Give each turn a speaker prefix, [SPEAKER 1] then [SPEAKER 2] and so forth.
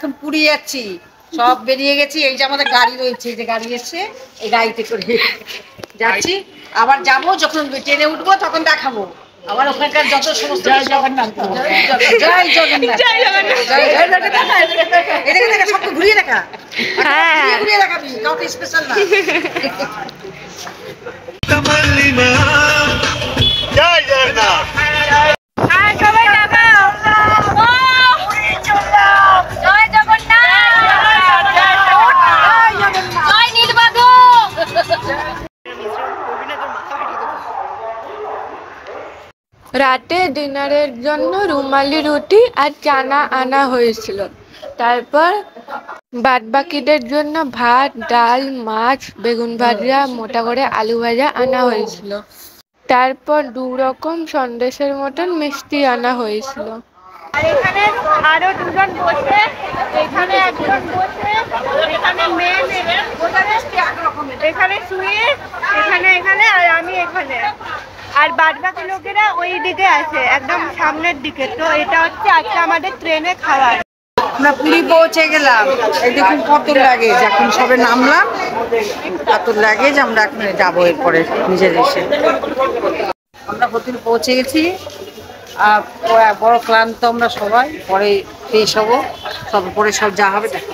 [SPEAKER 1] এখন পুরী যাচ্ছি, সব বেরিয়ে গেছি। এই যে আমাদের গাড়ি রয়েছে, এই যে গাড়ি এসছে, এই গাড়িতে করে যাচ্ছি। আবার যাবো, যখন ট্রেনে উঠবো তখন দেখাবো আবার ওখানকার যত সমস্ত। জয় জগন্নাথ, জয় জগন্নাথ, জয় জগন্নাথ। এদিকে দেখা, সবকে ঘুরিয়ে দেখা, ঘুরিয়ে দেখাবি, কাউকে স্পেশাল না। জয় জগন্নাথ।
[SPEAKER 2] রাতে ডিনারের জন্য রুমালি রুটি আর চানা আনা হয়েছিল। তারপর বাদবাকিদের জন্য ভাত, ডাল, মাছ, বেগুন ভাজা, মোটা করে আলু ভাজা আনা হয়েছিল। তারপর 2 রকম সন্দেশের মতন মিষ্টি আনা হয়েছিল।
[SPEAKER 3] আর এখানে আরো 2 জন বসে, এখানে একজন বসে, এখানে মেন, এখানে শুয়ে, এখানে আর আমি এখানে। আর বাদবাকি লোকেরা ওই দিকে আছে, একদম সামনের দিকে। তো এটা হচ্ছে আজকে আমাদের ট্রেনে খাবার।
[SPEAKER 1] আমরা পুরী পৌঁছে গেলাম। এই দেখুন কত লাগেজ, এখন সবে নামলাম, কত লাগেজ। আমরা এখন যাবো এরপরে নিজের দেশে। আমরা হোটেল পৌঁছে গেছি, বড় ক্লান্ত আমরা সবাই। পরে ফ্রেশ হবো, সব পরে সব যা হবে দেখা।